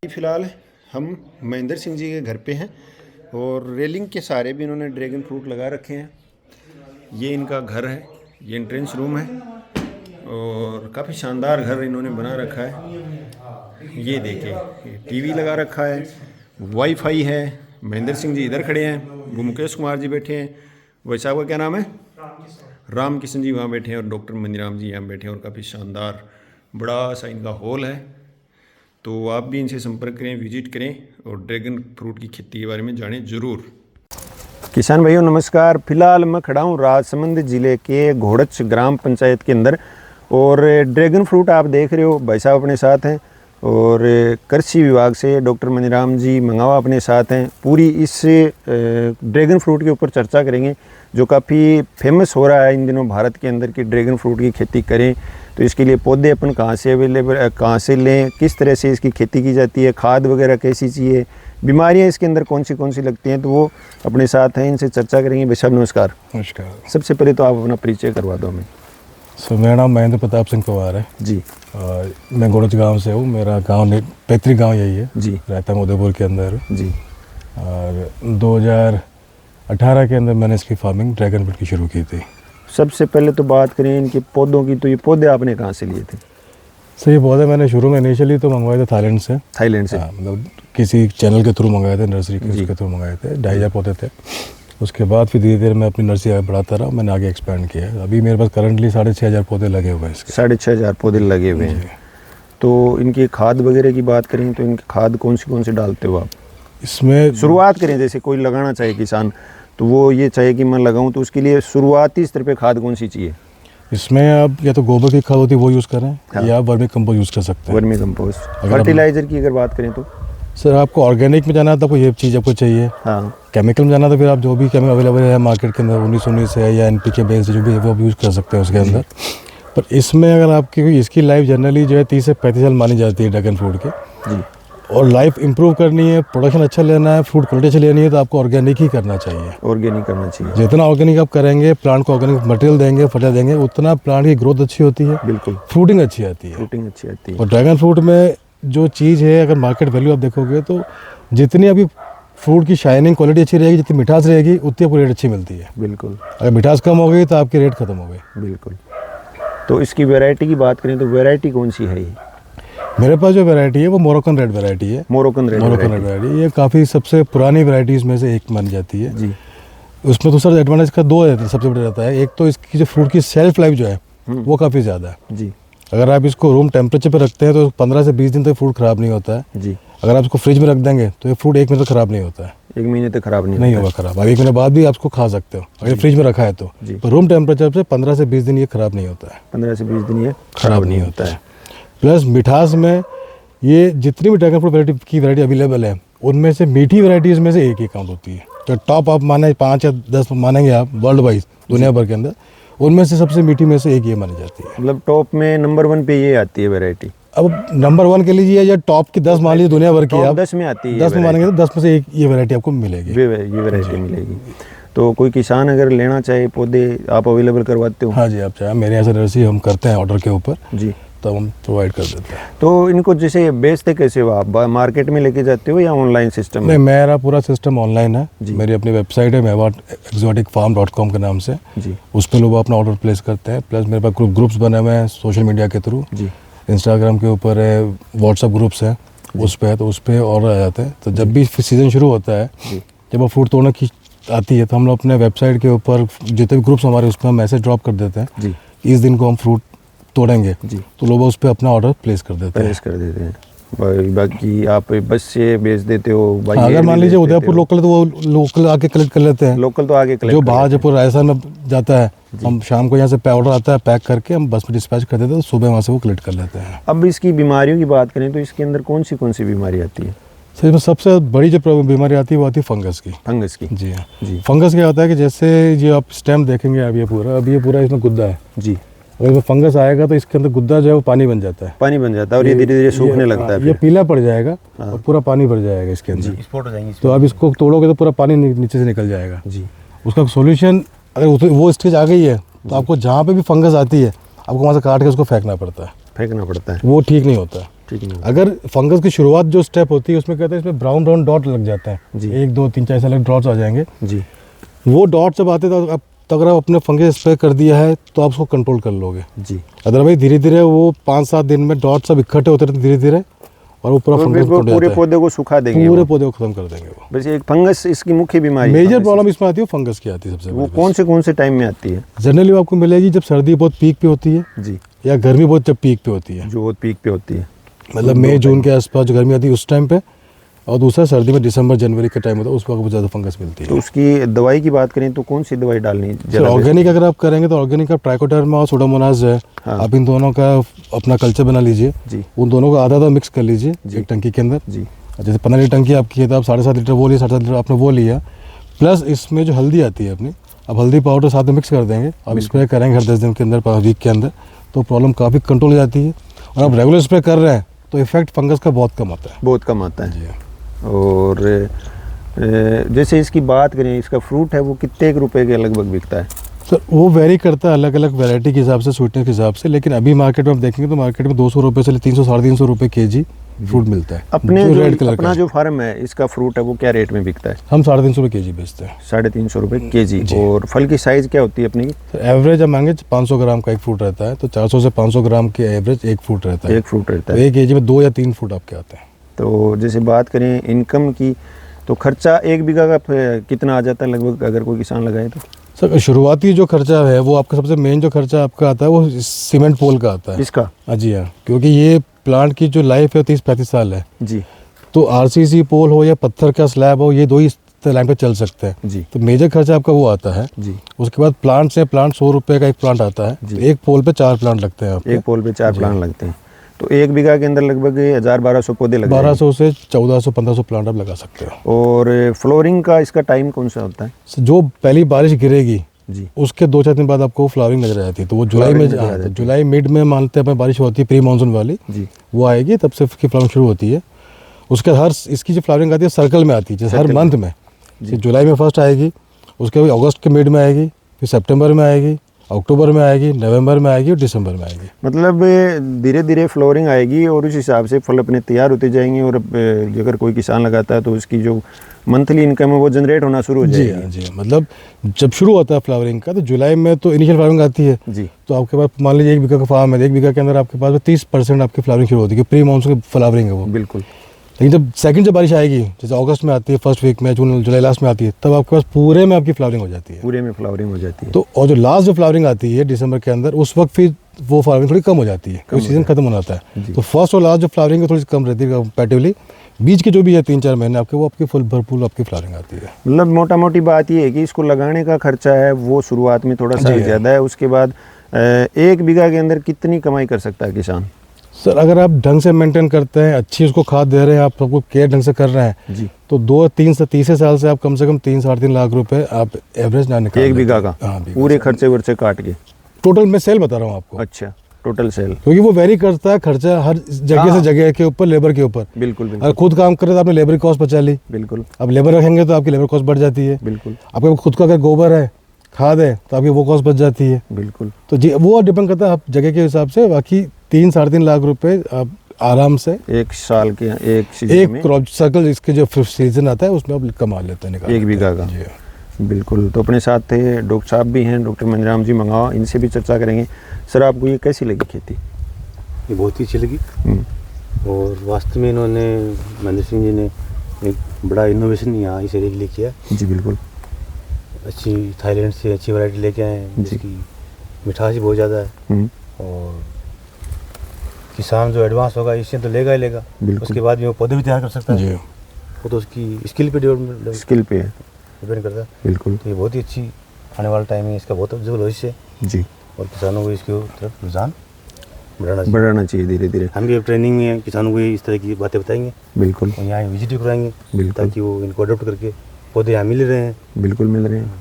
फ़िलहाल हम महेंद्र सिंह जी के घर पे हैं और रेलिंग के सहारे भी इन्होंने ड्रैगन फ्रूट लगा रखे हैं। ये इनका घर है, ये एंट्रेंस रूम है और काफ़ी शानदार घर इन्होंने बना रखा है। ये देखिए, ये टीवी लगा रखा है, वाईफाई है। महेंद्र सिंह जी इधर खड़े हैं, वो मुकेश कुमार जी बैठे हैं। वैसे साहब का क्या नाम है? राम किशन जी वहाँ बैठे हैं और डॉक्टर मंजीराम जी यहाँ बैठे हैं और काफ़ी शानदार बड़ा सा इनका हॉल है। तो आप भी इनसे संपर्क करें, विजिट करें और ड्रैगन फ्रूट की खेती के बारे में जानें ज़रूर। किसान भाइयों नमस्कार। फिलहाल मैं खड़ा हूँ राजसमंद ज़िले के घोड़च ग्राम पंचायत के अंदर और ड्रैगन फ्रूट आप देख रहे हो, भाई साहब अपने साथ हैं और कृषि विभाग से डॉक्टर मंजीराम जी मंगावा अपने साथ हैं। पूरी इस ड्रैगन फ्रूट के ऊपर चर्चा करेंगे जो काफ़ी फेमस हो रहा है इन दिनों भारत के अंदर कि ड्रैगन फ्रूट की खेती करें। तो इसके लिए पौधे अपन कहाँ से लें, किस तरह से इसकी खेती की जाती है, खाद वगैरह कैसी चाहिए, बीमारियां इसके अंदर कौन सी लगती हैं, तो वो अपने साथ हैं, इनसे चर्चा करेंगे। भाई साहब नमस्कार। नमस्कार। सबसे पहले तो आप अपना परिचय करवा दो हमें। मेरा नाम महेंद्र प्रताप सिंह पवार है जी। मैं गोड़च गांव से हूँ। मेरा गांव पैतृक गांव यही है जी, रहता हूँ उदयपुर के अंदर जी। और 2018 के अंदर मैंने इसकी फार्मिंग ड्रैगन फ्रूट की शुरू की थी। सबसे पहले तो बात करें इनके पौधों की, तो ये पौधे आपने कहाँ से लिए थे? सर ये पौधे मैंने शुरू में इनिशियली तो मंगवाए थे थाईलैंड से। मतलब किसी चैनल के थ्रू मंगाए थे, नर्सरी के थ्रू मंगाए थे। 2500 पौधे थे। उसके बाद फिर धीरे धीरे मैं अपनी नर्सरी आगे बढ़ाता रहा, मैंने आगे एक्सपैंड किया। अभी मेरे पास करंटली 6500 पौधे लगे हुए हैं। इसके 6500 पौधे लगे हुए हैं। तो इनकी खाद वगैरह की बात करें तो इनकी खाद कौन सी डालते हो आप? इसमें शुरुआत करें, जैसे कोई लगाना चाहे किसान, तो वो ये चाहे कि मैं लगाऊं, तो उसके लिए शुरुआती स्तर पे खाद कौन सी चाहिए? इसमें आप या तो गोबर की खाद होती है वो यूज़ करें, हाँ, या वर्मी कंपोस्ट यूज़ कर सकते हैं। Vermi compost. फर्टिलाइजर की अगर बात करें तो सर आपको ऑर्गेनिक में जाना है तो आपको ये चीज़ आपको चाहिए। हाँ। केमिकल में जाना तो फिर आप जो भी केमिकल अवेलेबल है मार्केट के अंदर 1919 है या NPK बेस्ड जो भी है वो आप यूज़ कर सकते हैं उसके अंदर। पर इसमें अगर आपकी इसकी लाइफ जनरली जो है 30 से 35 साल मानी जाती है ड्रैगन फ्रूट की जी। और लाइफ इंप्रूव करनी है, प्रोडक्शन अच्छा लेना है, फ्रूट क्वालिटी अच्छी लेनी है, तो आपको ऑर्गेनिक ही करना चाहिए। ऑर्गेनिक करना चाहिए। जितना ऑर्गेनिक आप करेंगे, प्लांट को ऑर्गेनिक मटेरियल देंगे, फर्टिलाइजर देंगे, उतना प्लांट की ग्रोथ अच्छी होती है। बिल्कुल। फ्रूटिंग अच्छी आती है। और ड्रैगन फ्रूट में जो चीज़ है, अगर मार्केट वैल्यू आप देखोगे तो जितनी अभी फ्रूट की शाइनिंग क्वालिटी अच्छी रहेगी, जितनी मिठास रहेगी, उतनी आपको रेट अच्छी मिलती है। बिल्कुल। अगर मिठास कम हो गई तो आपकी रेट खत्म हो गई। बिल्कुल। तो इसकी वैरायटी की बात करें तो वैरायटी कौन सी है ये? मेरे पास जो वैरायटी है वो मोरोकन रेड वैरायटी है। मोरोकन रेड वैरायटी ये काफ़ी सबसे पुरानी वैरायटीज में से एक मानी जाती है जी। उसमें तो सर एडवांटेज का दो सबसे बड़ा रहता है। एक तो इसकी जो फ्रूट की सेल्फ लाइफ जो है वो काफ़ी ज़्यादा है जी। अगर आप इसको रूम टेम्परेचर पर रखते हैं तो 15 से 20 दिन तक फ्रूट ख़राब नहीं होता है जी। अगर आप इसको फ्रिज में रख देंगे तो ये फ्रूट 1 महीने तक ख़राब नहीं होता है। 1 महीने तक ख़राब नहीं होगा ख़राब। अब 1 महीने बाद भी आप इसको खा सकते हो अगर फ्रिज में रखा है तो। रूम टेम्परेचर से 15 से 20 दिन ये ख़राब नहीं होता है। 15 से 20 दिन ये ख़राब नहीं होता है। प्लस मिठास में ये जितनी भी ड्रैगन फ्रूट की वैरायटी अवेलेबल है उनमें से मीठी वैरायटीज़ में से एक ही काउंट होती है। तो टॉप आप माने 5 या 10 मानेंगे आप वर्ल्ड वाइज दुनिया भर के अंदर, उनमें से सबसे मीठी में से एक ये मानी जाती है। मतलब टॉप में नंबर 1 पे ये आती है वैरायटी। अब नंबर 1 के लीजिए या टॉप की 10 मान लीजिए दुनिया भर की, आप 10 में आती है, 10 में मानेंगे तो 10 में से एक ये वैरायटी आपको मिलेगी। ये वैरायटी मिलेगी। तो कोई किसान अगर लेना चाहे पौधे आप अवेलेबल करवाते हो? हाँ जी, आप चाहे मेरे यहाँ से नर्सरी हम करते हैं ऑर्डर के ऊपर जी, तो हम प्रोवाइड कर देते हैं। तो इनको जैसे बेचते कैसे हो आप? मार्केट में लेके जाते हो या ऑनलाइन सिस्टम? नहीं, मेरा पूरा सिस्टम ऑनलाइन है जी। मेरी अपनी वेबसाइट है mewaatexoticfarm.com के नाम से जी। उस पर लोग अपना ऑर्डर प्लेस करते हैं। प्लस मेरे पास ग्रुप्स बने हुए हैं सोशल मीडिया के थ्रू जी। इंस्टाग्राम के ऊपर है, व्हाट्सअप ग्रुप्स हैं उस पर है, तो उस पर ऑर्डर आ जाते हैं। तो जब भी सीज़न शुरू होता है, जब वो फ्रूट तोड़ने की आती है, तो हम लोग अपने वेबसाइट के ऊपर जितने भी ग्रुप्स हमारे उसमें हम मैसेज ड्रॉप कर देते हैं जी। इस दिन को हम फ्रूट तोड़ेंगे जी। तो लोग उस पर अपना ऑर्डर प्लेस कर देते हैं। बाकी आप बस से बेच देते हो? अगर मान लीजिए उदयपुर लोकल तो वो लोकल आके कलेक्ट कर लेते हैं। लोकल तो आगे जो बाहर जयपुर राजस्थान में जाता है, हम शाम को यहाँ से ऑर्डर आता है, पैक करके हम बस में डिस्पैच कर देते हैं, तो सुबह वहाँ से वो कलेक्ट कर लेते हैं। अब इसकी बीमारियों की बात करें तो इसके अंदर कौन सी बीमारी आती है? सर इसमें सबसे बड़ी जो बीमारी आती है वो आती है फंगस की जी हाँ जी। फंगस क्या होता है कि जैसे जो आप स्टेम देखेंगे अब ये पूरा इसमें गुद्दा है जी। अगर इसमें फंगस आएगा तो इसके अंदर गुद्दा जो है वो पानी बन जाता है और ये धीरे धीरे सूखने लगता है। ये पीला पड़ जाएगा और पूरा पानी भर जाएगा इसके अंदर, स्पॉट हो जाएंगे। तो अब इसको तोड़ोगे तो पूरा पानी नीचे से निकल जाएगा जी। उसका सोल्यूशन अगर वो स्टेज आ गई है तो आपको जहाँ पे भी फंगस आती है आपको वहाँ से काट के उसको फेंकना पड़ता है। वो ठीक नहीं होता है। ठीक नहीं। अगर फंगस की शुरुआत जो स्टेप होती है उसमें कहते हैं इसमें ब्राउन ब्राउन डॉट लग जाते हैं जी। 1 2 3 4 ऐसे अलग डॉट्स आ जाएंगे जी। वो डॉट जब आते हैं तो अगर आप अपने फंगस स्प्रे कर दिया है तो आप उसको कंट्रोल कर लोगे जी। अदरवाइज धीरे धीरे वो 5-7 दिन में डॉट सब इकट्ठे होते रहते धीरे धीरे और वो पूरा फंगस पूरे पौधे को सुखा देंगे, पूरे पौधे को खत्म कर देंगे वो। वैसे एक फंगस इसकी मुख्य बीमारी, मेजर प्रॉब्लम इसमें आती है फंगस की आती है सबसे। वो कौन से टाइम में आती है? जनरली आपको मिलेगी जब सर्दी बहुत पीक पे होती है जी, या गर्मी बहुत जब पीक पे होती है, जो बहुत पीक पे होती है, मतलब मई जून के आसपास जो गर्मी आती है उस टाइम पे, और दूसरा सर्दी में दिसंबर जनवरी का टाइम होता है, उस वक्त बहुत ज़्यादा फंगस मिलती है। तो उसकी दवाई की बात करें तो कौन सी दवाई डालनी है? ऑर्गेनिक अगर आप करेंगे तो ऑर्गेनिक का ट्राइकोडर्मा और सुडोमोनास है। हाँ। आप इन दोनों का अपना कल्चर बना लीजिए जी। उन दोनों को आधा मिक्स कर लीजिए एक टंकी के अंदर जी। जैसे 15 लीटर टंकी आपकी है तो आप 7.5 लीटर वो लिया, 7.5 लीटर आपने वो लिया, प्लस इसमें जो हल्दी आती है अपनी, अब हल्दी पाउडर साथ में मिक्स कर देंगे, आप स्प्रे करेंगे हर 10 दिन के अंदर, वीक के अंदर, तो प्रॉब्लम काफ़ी कंट्रोल हो जाती है। और आप रेगुलर स्प्रे कर रहे हैं तो इफेक्ट फंगस का बहुत कम आता है, बहुत कम आता है जी। और जैसे इसकी बात करें, इसका फ्रूट है वो कितने रुपए के लगभग बिकता है? सर वो वेरी करता है अलग अलग वैरायटी के हिसाब से, स्वीटनेस के हिसाब से, लेकिन अभी मार्केट में आप देखेंगे तो मार्केट में 200 रुपये से 300-350 रुपये केजी फ्रूट मिलता है। अपने अपना जो फार्म है इसका फ्रूट है वो क्या रेट में बिकता है? हम 350 रुपये केजी बेचते हैं। 350 रुपये केजी। और फल की साइज़ क्या होती है अपनी? एवरेज हम मांगे 500 ग्राम का एक फ्रूट रहता है, तो 400 से 500 ग्राम के एवरेज एक फ्रूट रहता है। एक फ्रूट रहता है, तो 1 केजी में 2 या 3 फ्रूट आपके आते हैं। तो जैसे बात करें इनकम की, तो खर्चा 1 बीघा का कितना आ जाता है लगभग अगर कोई किसान लगाए तो? सर शुरुआती जो खर्चा है वो आपका सबसे मेन जो खर्चा आपका आता है वो सीमेंट पोल का आता है। इसका? हाँ जी हाँ, क्योंकि ये प्लांट की जो लाइफ है 30-35 साल है जी। तो आरसीसी पोल हो या पत्थर का स्लैब हो, ये 2 ही लाइन पे चल सकते हैं जी। तो मेजर खर्चा आपका वो आता है जी। उसके बाद प्लांट 100 रुपये का एक प्लांट आता है, तो एक पोल पे 4 प्लांट लगते हैं। एक पोल पे 4 प्लांट लगते हैं, तो 1 बीघा के अंदर लगभग 1000-1200 पौधे लगते हैं। 1200 से 1400-1500 प्लांट आप लगा सकते हो। और फ्लोरिंग का इसका टाइम कौन सा होता है? जो पहली बारिश गिरेगी जी, उसके 2-4 दिन बाद आपको फ्लावरिंग नजर आ जाती है, तो वो जुलाई में तो जुलाई मिड में मानते हैं बारिश होती है, प्री मानसून वाली जी, वो आएगी तब से इसकी फ्लावरिंग शुरू होती है। उसके हर इसकी जो फ्लावरिंग आती है सर्कल में आती है, जैसे हर मंथ में जुलाई में फर्स्ट आएगी, उसके बाद अगस्त के मिड में आएगी, फिर सितंबर में आएगी, अक्टूबर में आएगी, नवंबर में आएगी और दिसंबर में आएगी। मतलब धीरे धीरे फ्लोरिंग आएगी और उस हिसाब से फल अपने तैयार होते जाएंगे, और अगर कोई किसान लगाता है तो उसकी जो मंथली इनकम है वो जनरेट होना शुरू हो जाएगी। जी, मतलब जब शुरू होता है फ्लावरिंग का तो जुलाई में तो इनिशियल फ्लावरिंग आती है जी। तो आपके पास मान लीजिए 1 बीघा का फार्म है, 1 बीघा के अंदर आपके पास 30% आपकी फ्लावरिंग शुरू होती है, प्री मानसून की फ्लावरिंग है वो। बिल्कुल। लेकिन जब सेकंड बारिश आएगी, जैसे अगस्त में आती है, फर्स्ट वीक में, जून जुलाई लास्ट में आती है, तब आपके पास पूरे में आपकी फ्लावरिंग हो जाती है। पूरे में फ्लावरिंग हो जाती है। तो और जो लास्ट जो फ्लावरिंग आती है दिसंबर के अंदर, उस वक्त फिर वो फ्लावरिंग थोड़ी कम हो जाती है, क्योंकि सीजन खत्म हो जाता है। तो फर्स्ट और लास्ट जो फ्लावरिंग है थोड़ी कम रहती है कंपैरेटिवली, बीच के जो भी है 3-4 महीने आपके, वो आपकी फुल भरपूर आपकी फ्लावरिंग आती है। मतलब मोटा मोटी बात ये है कि इसको लगाने का खर्चा है वो शुरुआत में थोड़ा सा ज़्यादा है, उसके बाद 1 बीघा के अंदर कितनी कमाई कर सकता है किसान? सर अगर आप ढंग से मेंटेन करते हैं, अच्छी उसको खाद दे रहे हैं, आप सबको केयर ढंग से कर रहे हैं जी, तो 2-3 साल से आप कम से कम 3-3.5 लाख रुपए आप एवरेज ना निकाल 1 बीघा का? हाँ, पूरे खर्चे वर्चे काट के टोटल मैं सेल बता रहा हूँ आपको। अच्छा, टोटल सेल, क्योंकि वो वेरी करता है खर्चा हर जगह से जगह के ऊपर, लेबर के ऊपर। बिल्कुल। अगर खुद काम करे तो आपने लेबर कॉस्ट बचा ली। बिल्कुल। अब लेबर रखेंगे तो आपकी लेबर कॉस्ट बढ़ जाती है। बिल्कुल। आपके खुद का अगर गोबर है, खाद है, तो आपकी वो कॉस्ट बच जाती है। बिल्कुल। तो जी वो डिपेंड करता है आप जगह के हिसाब से। बाकी 3-3.5 लाख रुपए आप आराम से एक साल के एक सीजन में, क्रॉप सर्कल इसके जो सीजन आता है उसमें आप कमा लेते हैं 1 बीघा का। बिल्कुल। तो अपने साथ थे डॉक्टर साहब भी हैं, डॉक्टर मंजराम जी मंगावा, इनसे भी चर्चा करेंगे। सर आपको ये कैसी लगी खेती? ये बहुत ही अच्छी लगी, और वास्तव में इन्होंने, महेंद्र सिंह जी ने एक बड़ा इनोवेशन यहाँ इस एरिया के लिए किया जी। बिल्कुल। अच्छी थाईलैंड से अच्छी वैरायटी लेके आए हैं जिसकी मिठास ही बहुत ज़्यादा है, और किसान जो एडवांस होगा इससे तो लेगा ही लेगा, उसके बाद भी वो पौधे भी तैयार कर सकता है, वो तो उसकी स्किल पे डिपेंड करता है। बिल्कुल। तो ये बहुत ही अच्छी आने वाला टाइम है, इसका बहुत उज्जवल भविष्य है जी, और किसानों को इसके तरफ रुझान बढ़ाना चाहिए धीरे धीरे। हम भी ट्रेनिंग में किसानों को इस तरह की बातें बताएंगे। बिल्कुल। और यहाँ विजिट कराएंगे ताकि वो इनको अडोप्ट करके, पौधे यहाँ मिल रहे हैं। बिल्कुल मिल रहे हैं।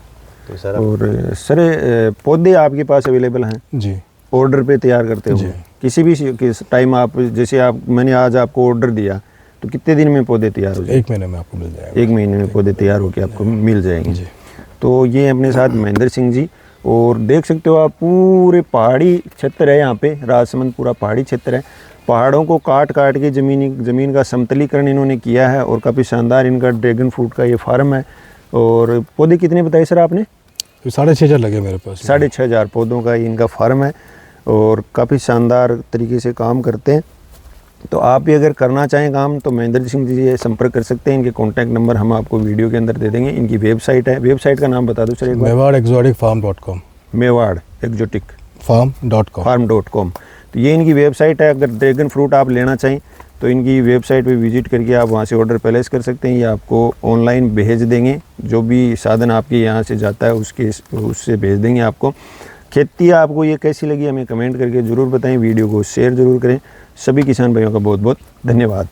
तो सारा, और सर पौधे आपके पास अवेलेबल हैं जी, ऑर्डर पे तैयार करते हो? किसी भी टाइम आप, जैसे आप, मैंने आज आपको ऑर्डर दिया तो कितने दिन में पौधे तैयार हो जाएंगे? 1 महीने में आपको मिल जाएगा। 1 महीने में पौधे तैयार होकर आपको मिल जाएंगे। तो ये अपने साथ महेंद्र सिंह जी, और देख सकते हो आप पूरे पहाड़ी क्षेत्र है यहाँ पे, राजसमंद पूरा पहाड़ी क्षेत्र है, पहाड़ों को काट काट के ज़मीन का समतलीकरण इन्होंने किया है और काफ़ी शानदार इनका ड्रैगन फ्रूट का ये फार्म है। और पौधे कितने बताए सर आपने? 6,500 लगे मेरे पास। 6,500 पौधों का इनका फार्म है और काफ़ी शानदार तरीके से काम करते हैं। तो आप भी अगर करना चाहें काम तो महेंद्र सिंह जी से संपर्क कर सकते हैं। इनके कॉन्टैक्ट नंबर हम आपको वीडियो के अंदर दे देंगे। इनकी वेबसाइट है, वेबसाइट का नाम बता दो सर एक बार। mewadexoticfarm.com। Mewar exotic farm.com। farm.com। तो ये इनकी वेबसाइट है। अगर ड्रैगन फ्रूट आप लेना चाहें तो इनकी वेबसाइट पे विजिट करके आप वहाँ से ऑर्डर प्लेस कर सकते हैं। ये आपको ऑनलाइन भेज देंगे, जो भी साधन आपके यहाँ से जाता है उससे भेज देंगे आपको। खेती आपको ये कैसी लगी हमें कमेंट करके ज़रूर बताएं। वीडियो को शेयर ज़रूर करें। सभी किसान भाइयों का बहुत बहुत धन्यवाद।